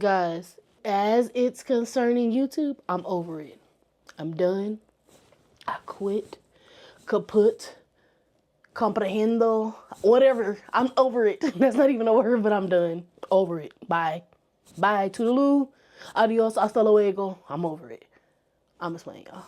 Guys, as it's concerning YouTube, I'm over it. I'm done. I quit. Kaput. Comprehendo. Whatever. I'm over it. That's not even a word, but I'm done. Over it. Bye. Bye. Toodaloo. Adios. Hasta luego. I'm over it. I'm just playing, y'all.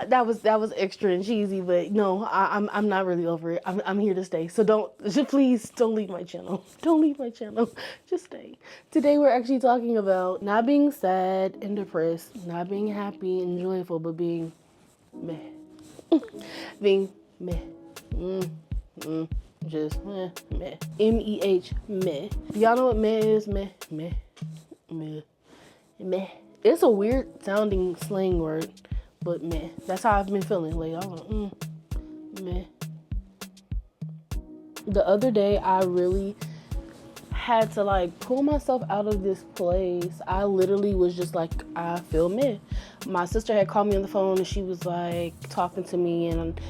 That was extra and cheesy, but no, I'm not really over it. I'm here to stay. So please don't leave my channel. Don't leave my channel. Just stay. Today we're actually talking about not being sad and depressed, not being happy and joyful, but being meh. Being meh. Just meh. M-E-H, meh. Do y'all know what meh is? Meh. It's a weird sounding slang word. But meh, that's how I've been feeling lately. I'm like, meh. The other day, I really had to like pull myself out of this place. I literally was just like, I feel meh. My sister had called me on the phone and she was like talking to me and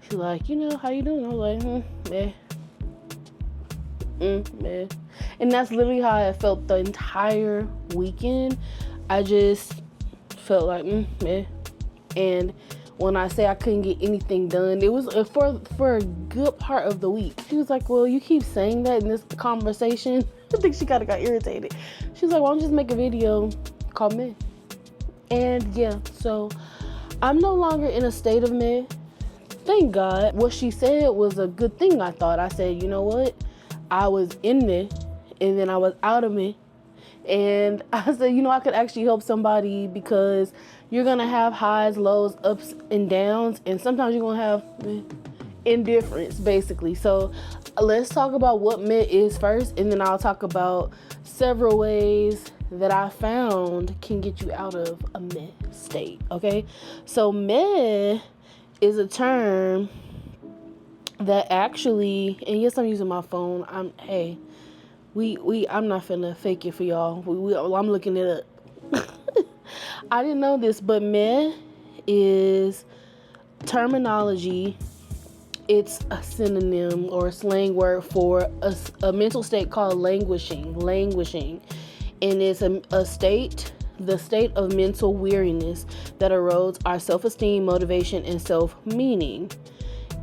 she's like, you know, how you doing? I was like, meh. Meh. And that's literally how I felt the entire weekend. I just felt like, meh. And when I say I couldn't get anything done, it was for a good part of the week. She was like, well, you keep saying that in this conversation. I think she kind of got irritated. She was like, why don't you just make a video called meh? And yeah, so I'm no longer in a state of meh. Thank God. What she said was a good thing, I thought. I said, you know what? I was in meh, and then I was out of meh. And I said, you know, I could actually help somebody because you're going to have highs, lows, ups, and downs. And sometimes you're going to have indifference, basically. So let's talk about what meh is first. And then I'll talk about several ways that I found can get you out of a meh state. Okay. So meh is a term that actually, and yes, I'm using my phone. I'm not finna fake it for y'all. I'm looking it up. I didn't know this, but meh is terminology. It's a synonym or a slang word for a mental state called languishing. And it's a state, the state of mental weariness that erodes our self-esteem, motivation, and self-meaning.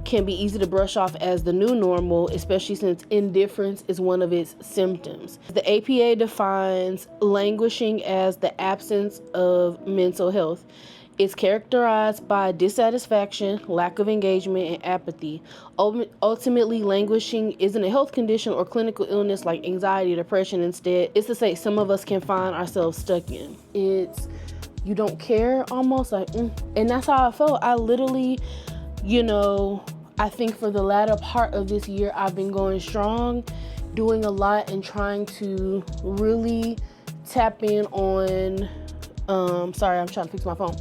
Can be easy to brush off as the new normal, especially since indifference is one of its symptoms. The APA defines languishing as the absence of mental health. It's characterized by dissatisfaction, lack of engagement, and apathy. Ultimately, languishing isn't a health condition or clinical illness like anxiety or depression. Instead, it's a state some of us can find ourselves stuck in. It's you don't care, almost like, and that's how I felt. I literally, I think for the latter part of this year, I've been going strong, doing a lot and trying to really tap in on, sorry, I'm trying to fix my phone.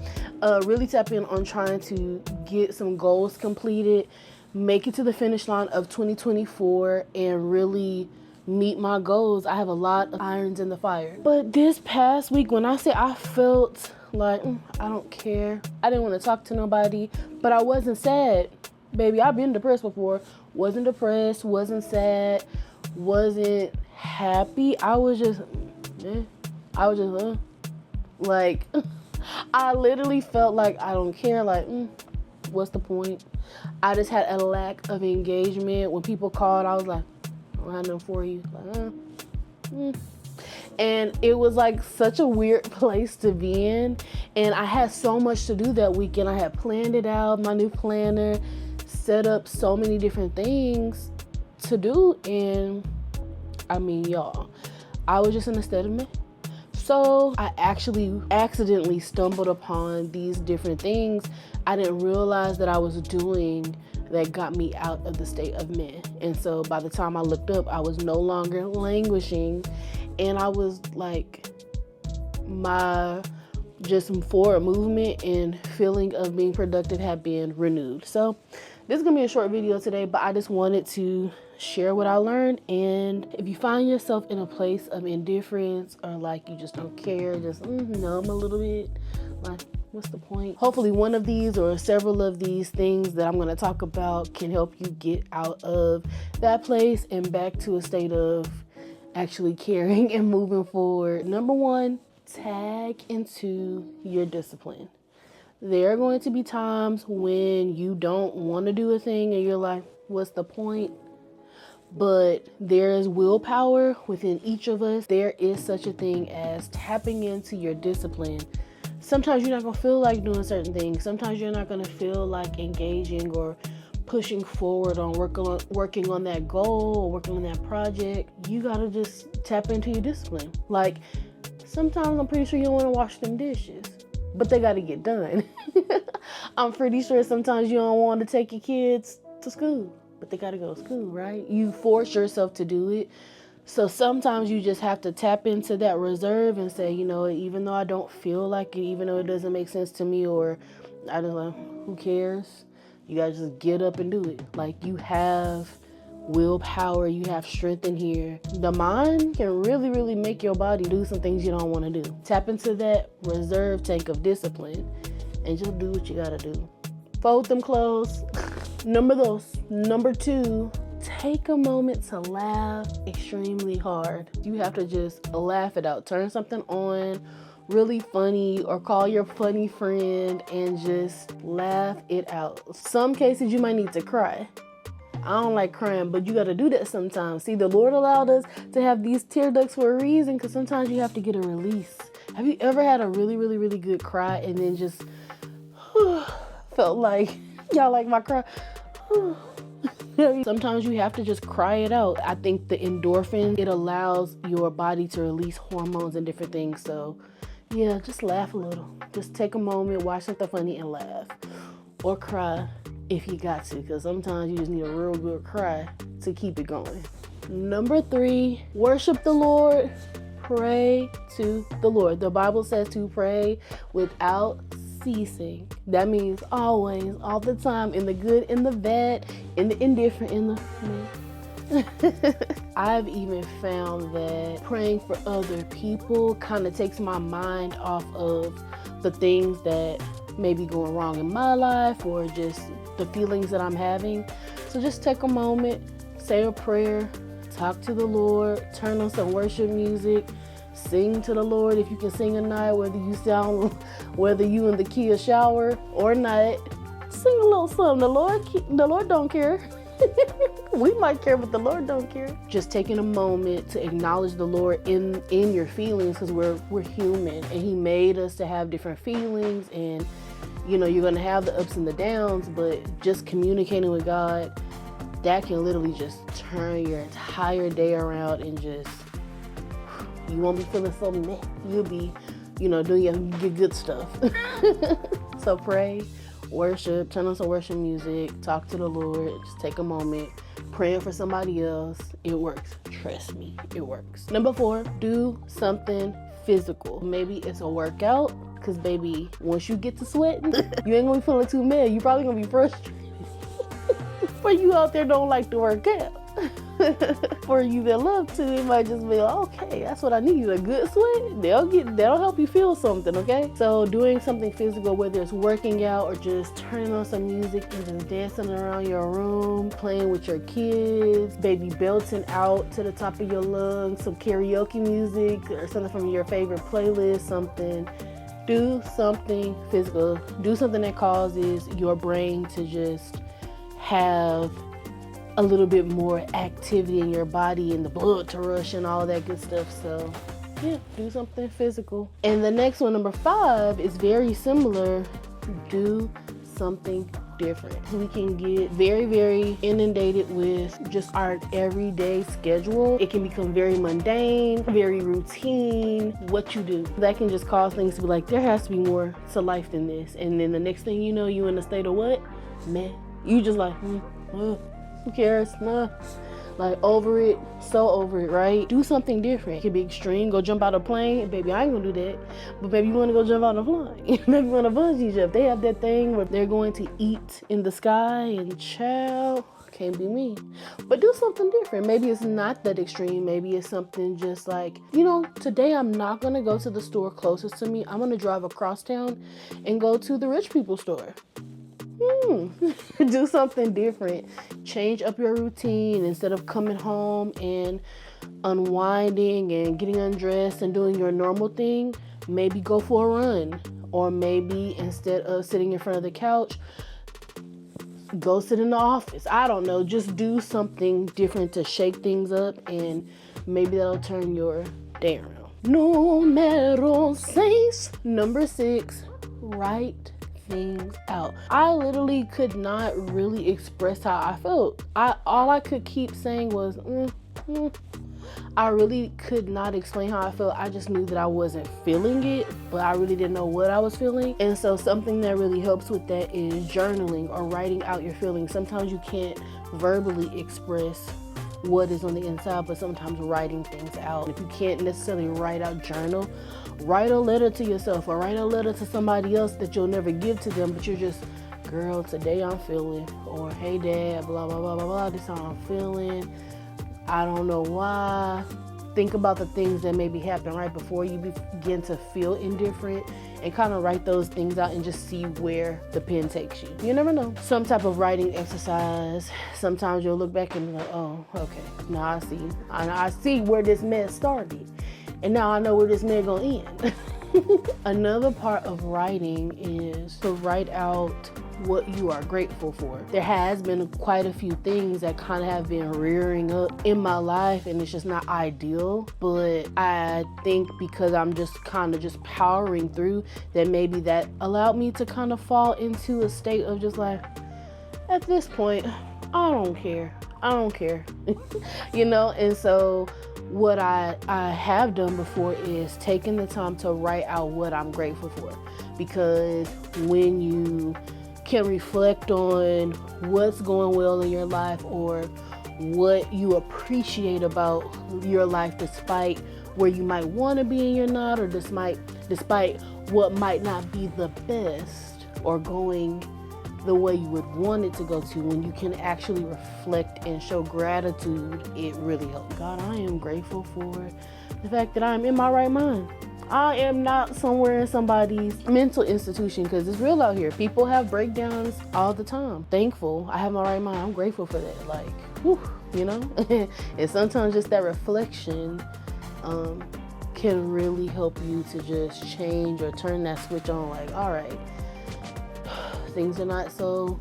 Really tap in on trying to get some goals completed, make it to the finish line of 2024 and really meet my goals. I have a lot of irons in the fire. But this past week, when I say I felt like, I don't care, I didn't want to talk to nobody, but I wasn't sad. Baby, I've been depressed before. Wasn't depressed, wasn't sad, wasn't happy. I was just, like, I literally felt like I don't care. Like, what's the point? I just had a lack of engagement. When people called, I was like, I don't have nothing for you. Like, And it was like such a weird place to be in. And I had so much to do that weekend. I had planned it out, my new planner, set up so many different things to do. And I mean, y'all, I was just in a state of meh. So I actually accidentally stumbled upon these different things I didn't realize that I was doing that got me out of the state of meh. And so by the time I looked up, I was no longer languishing, and I was like, my just forward movement and feeling of being productive had been renewed. So this is gonna be a short video today, but I just wanted to share what I learned. And if you find yourself in a place of indifference, or like you just don't care, just numb a little bit, like, what's the point? Hopefully one of these or several of these things that I'm going to talk about can help you get out of that place and back to a state of actually caring and moving forward. Number one, tag into your discipline. There are going to be times when you don't want to do a thing and you're like, what's the point? But there is willpower within each of us. There is such a thing as tapping into your discipline. Sometimes you're not going to feel like doing certain things. Sometimes you're not going to feel like engaging or pushing forward on working on that goal or working on that project. You got to just tap into your discipline. Like, sometimes I'm pretty sure you don't want to wash them dishes, but they got to get done. I'm pretty sure sometimes you don't want to take your kids to school, but they got to go to school, right? You force yourself to do it. So sometimes you just have to tap into that reserve and say, you know, even though I don't feel like it, even though it doesn't make sense to me, or I don't know, who cares? You got to just get up and do it. Like, you have willpower, you have strength in here. The mind can really, really make your body do some things you don't want to do. Tap into that reserve tank of discipline and just do what you got to do. Fold them clothes. Number two, take a moment to laugh extremely hard. You have to just laugh it out. Turn something on really funny or call your funny friend and just laugh it out. Some cases you might need to cry. I don't like crying, but you got to do that sometimes. See, the Lord allowed us to have these tear ducts for a reason, because sometimes you have to get a release. Have you ever had a really, really, really good cry and then just felt like, y'all like my cry? Sometimes you have to just cry it out. I think the endorphin, it allows your body to release hormones and different things. So yeah, just laugh a little. Just take a moment, watch something funny and laugh. Or cry if you got to, because sometimes you just need a real good cry to keep it going. Number three, worship the Lord. Pray to the Lord. The Bible says to pray without ceasing. That means always, all the time, in the good, in the bad, in the indifferent, in the I've even found that praying for other people kind of takes my mind off of the things that may be going wrong in my life or just the feelings that I'm having. So just take a moment, say a prayer, talk to the Lord, turn on some worship music, sing to the Lord if you can sing or not, whether you in the key of shower or not. Sing a little something. The Lord don't care. We might care, but the Lord don't care. Just taking a moment to acknowledge the Lord in your feelings, because we're human and He made us to have different feelings, and you know, you're gonna have the ups and the downs, but just communicating with God, that can literally just turn your entire day around, and just you won't be feeling so meh. You'll be, doing your good stuff. So pray, worship, turn on some worship music, talk to the Lord, just take a moment, praying for somebody else. It works. Trust me, it works. Number 4, do something physical. Maybe it's a workout, because baby, once you get to sweating, you ain't gonna be feeling too mad. You probably gonna be frustrated. For you out there don't like to work out. For you that love to, it might just be like, okay, that's what I need, a good sweat. That'll help you feel something, okay? So doing something physical, whether it's working out or just turning on some music and just dancing around your room, playing with your kids, baby belting out to the top of your lungs, some karaoke music or something from your favorite playlist, something. Do something physical. Do something that causes your brain to just have a little bit more activity in your body and the blood to rush and all that good stuff. So yeah, do something physical. And the next one, number 5, is very similar. Do something different. We can get very, very inundated with just our everyday schedule. It can become very mundane, very routine, what you do. That can just cause things to be like, there has to be more to life than this. And then the next thing you know, you in a state of what? Man, you just like, who cares? Nah. Like, over it, so over it, right? Do something different. It could be extreme. Go jump out a plane. Baby, I ain't gonna do that. But baby, you wanna go jump out a plane. Maybe you wanna bungee jump. They have that thing where they're going to eat in the sky, and child, can't be me. But do something different. Maybe it's not that extreme. Maybe it's something just like, today I'm not gonna go to the store closest to me. I'm gonna drive across town and go to the rich people store. Do something different. Change up your routine. Instead of coming home and unwinding and getting undressed and doing your normal thing, maybe go for a run. Or maybe instead of sitting in front of the couch, go sit in the office. I don't know. Just do something different to shake things up, and maybe that'll turn your day around. Numero 6. Number 6, write things out. I literally could not really express how I felt. All I could keep saying was, I really could not explain how I felt. I just knew that I wasn't feeling it, but I really didn't know what I was feeling. And so something that really helps with that is journaling or writing out your feelings. Sometimes you can't verbally express what is on the inside, but sometimes writing things out. If you can't necessarily write out, journal, write a letter to yourself or write a letter to somebody else that you'll never give to them, but you're just, girl, today I'm feeling, or hey dad, blah, blah, blah, blah, blah, this is how I'm feeling. I don't know why. Think about the things that maybe happen right before you begin to feel indifferent, and kind of write those things out and just see where the pen takes you. You never know. Some type of writing exercise. Sometimes you'll look back and be like, oh, okay, now I see. I see where this mess started. And now I know where this mess gonna end. Another part of writing is to write out what you are grateful for. There has been quite a few things that kind of have been rearing up in my life, and it's just not ideal, but I think because I'm just kind of just powering through, that maybe that allowed me to kind of fall into a state of just like, at this point, I don't care. You know. And so what I have done before is taking the time to write out what I'm grateful for, because when you can reflect on what's going well in your life or what you appreciate about your life despite where you might want to be and you're not, or despite what might not be the best or going the way you would want it to go to, when you can actually reflect and show gratitude, it really helps. God, I am grateful for the fact that I'm in my right mind. I am not somewhere in somebody's mental institution, because it's real out here. People have breakdowns all the time. Thankful I have my right mind. I'm grateful for that. Like, whew, you know? And sometimes just that reflection can really help you to just change or turn that switch on. Like, all right, things are not so,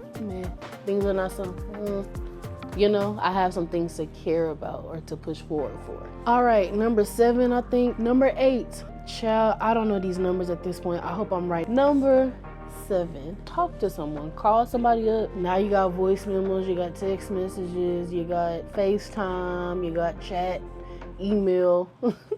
you know, I have some things to care about or to push forward for. All right, number 7, I think. Number 8. Child, I don't know these numbers at this point. I hope I'm right. Number 7, talk to someone. Call somebody up. Now you got voice memos, you got text messages, you got FaceTime, you got chat, email.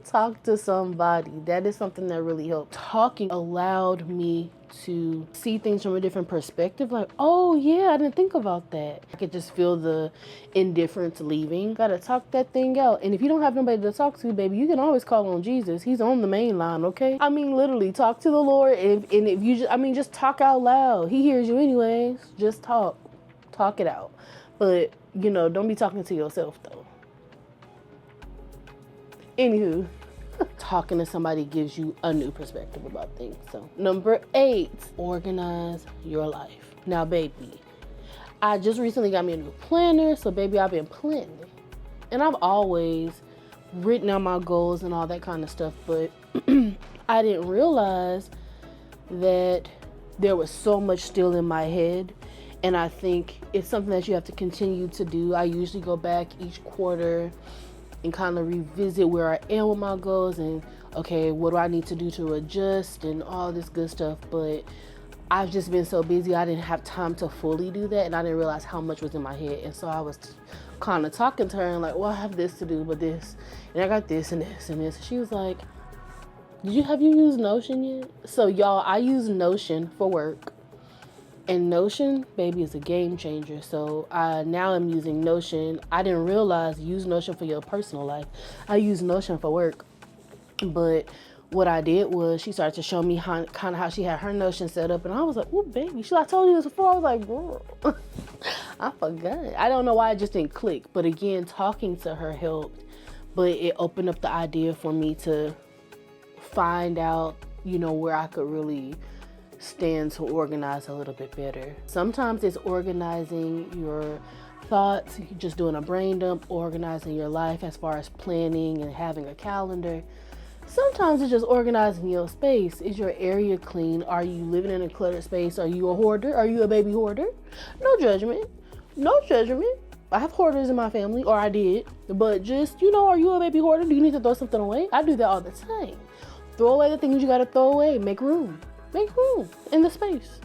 Talk to somebody. That is something that really helped. Talking allowed me to see things from a different perspective. Like, oh yeah, I didn't think about that. I could just feel the indifference leaving. Gotta talk that thing out. And if you don't have nobody to talk to, baby, you can always call on Jesus. He's on the main line, okay? I mean, literally, talk to the Lord. And if you just talk out loud. He hears you anyways. Just talk it out. But, you know, don't be talking to yourself though. Anywho, talking to somebody gives you a new perspective about things. So, number 8, organize your life. Now, baby, I just recently got me a new planner, so baby, I've been planning. And I've always written out my goals and all that kind of stuff, but I didn't realize that there was so much still in my head. And I think it's something that you have to continue to do. I usually go back each quarter and kind of revisit where I am with my goals and, okay, what do I need to do to adjust and all this good stuff. But I've just been so busy, I didn't have time to fully do that, and I didn't realize how much was in my head. And so I was kind of talking to her and like, well, I have this to do, but this, and I got this and this and this. She was like, have you used Notion yet? So y'all, I use Notion for work. And Notion, baby, is a game changer. So now I'm using Notion. I didn't realize use Notion for your personal life. I use Notion for work. But what I did was she started to show me how she had her Notion set up. And I was like, oh, baby. I told you this before. I was like, girl, I forgot. I don't know why it just didn't click. But again, talking to her helped. But it opened up the idea for me to find out, you know, where I could really stand to organize a little bit better. Sometimes it's organizing your thoughts, you're just doing a brain dump, organizing your life as far as planning and having a calendar. Sometimes it's just organizing your space. Is your area clean? Are you living in a cluttered space? Are you a hoarder? Are you a baby hoarder? No judgment. No judgment. I have hoarders in my family, or I did. But just, are you a baby hoarder? Do you need to throw something away? I do that all the time. Throw away the things you gotta throw away. Make room. Make room in the space.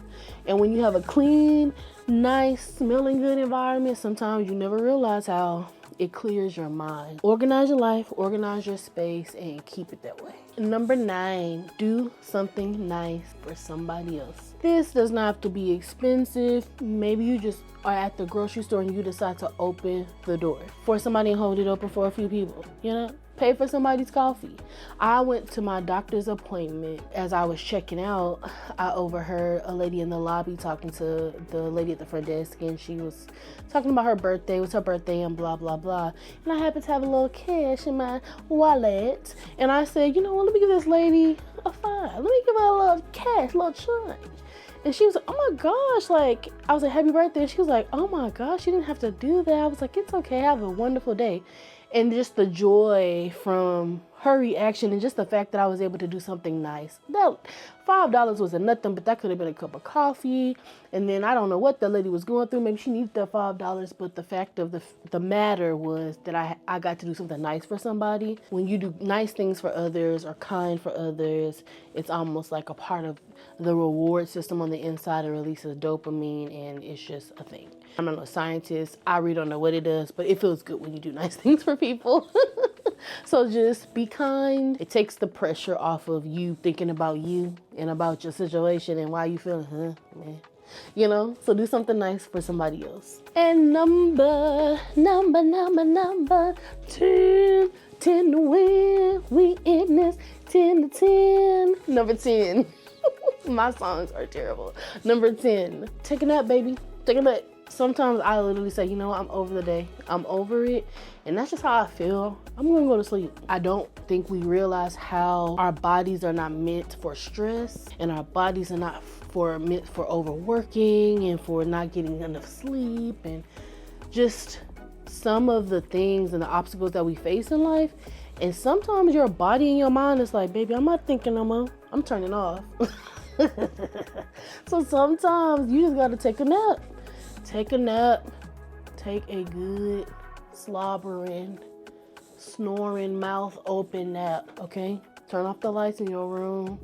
And when you have a clean, nice, smelling good environment, sometimes you never realize how it clears your mind. Organize your life, organize your space, and keep it that way. Number 9, do something nice for somebody else. This does not have to be expensive. Maybe you just are at the grocery store and you decide to open the door for somebody and hold it open for a few people, Pay for somebody's coffee. I went to my doctor's appointment. As I was checking out, I overheard a lady in the lobby talking to the lady at the front desk, and she was talking about her birthday. It was her birthday and blah, blah, blah. And I happened to have a little cash in my wallet. And I said, let me give this lady a $5. Let me give her a little cash, a little change. And she was like, oh my gosh, I was like, happy birthday. And she was like, oh my gosh, you didn't have to do that. I was like, it's okay, have a wonderful day. And just the joy from her reaction and just the fact that I was able to do something nice. That $5 wasn't nothing, but that could have been a cup of coffee. And then I don't know what the lady was going through. Maybe she needed that $5, but the fact of the matter was that I got to do something nice for somebody. When you do nice things for others or kind for others, it's almost like a part of the reward system on the inside. It releases dopamine, and it's just a thing. I'm not a scientist. I really don't know what it does, but it feels good when you do nice things for people. So just be kind. It takes the pressure off of you thinking about you and about your situation and why you feeling, man. So do something nice for somebody else. And number 10. 10 to win. We in this 10 to 10. Number 10. My songs are terrible. Number 10. Take a nap, baby. Take a nap. Sometimes I literally say, I'm over the day. I'm over it. And that's just how I feel. I'm going to go to sleep. I don't think we realize how our bodies are not meant for stress, and our bodies are not meant for overworking and for not getting enough sleep, and just some of the things and the obstacles that we face in life. And sometimes your body and your mind is like, baby, I'm not thinking no more. I'm turning off. So sometimes you just got to take a nap. Take a nap. Take a good, slobbering, snoring, mouth open nap, okay? Turn off the lights in your room.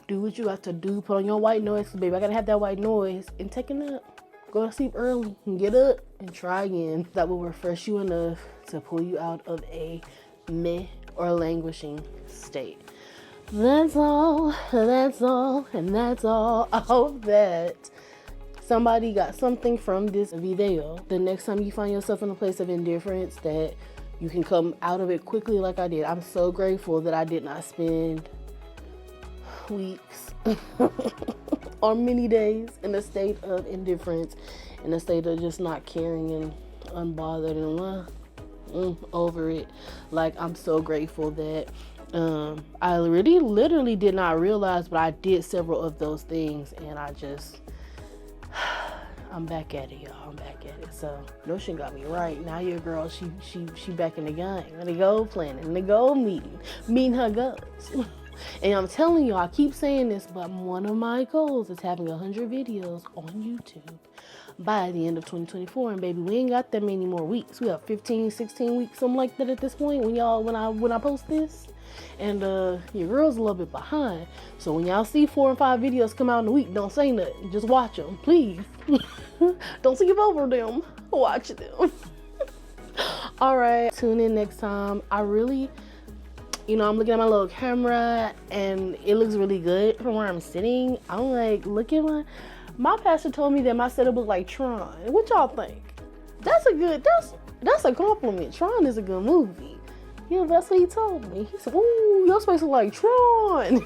Do what you got to do. Put on your white noise, baby. I got to have that white noise. And take a nap. Go to sleep early and get up and try again. That will refresh you enough to pull you out of a meh or languishing state. That's all, and that's all. I hope that somebody got something from this video. The next time you find yourself in a place of indifference, that you can come out of it quickly like I did. I'm so grateful that I did not spend weeks or many days in a state of indifference, in a state of just not caring and unbothered and over it. I'm so grateful that I really literally did not realize, but I did several of those things, and I'm back at it, y'all. I'm back at it. So Notion got me right. Now your girl, she back in the game. In the goal planning, the goal meeting her goals. And I'm telling you, I keep saying this, but one of my goals is having 100 videos on YouTube by the end of 2024. And baby, we ain't got that many more weeks. We have 15, 16 weeks, something like that at this point when I post this. And your girl's a little bit behind. So when y'all see 4 and 5 videos come out in a week, don't say nothing. Just watch them, please. Don't skip over them. Watch them. All right. Tune in next time. I really, I'm looking at my little camera and it looks really good from where I'm sitting. I'm like, look at my pastor told me that my setup looked like Tron. What y'all think? That's a compliment. Tron is a good movie. That's what he told me. He said, ooh, your space look like Tron.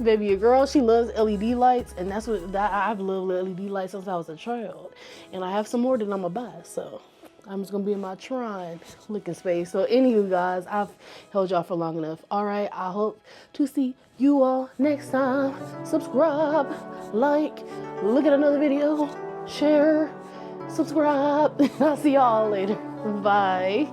Baby, your girl, she loves LED lights, and I've loved LED lights since I was a child. And I have some more that I'm gonna buy, so I'm just gonna be in my Tron looking space. So anywho, guys, I've held y'all for long enough. All right, I hope to see you all next time. Subscribe, like, look at another video, share, subscribe. I'll see y'all later. Bye.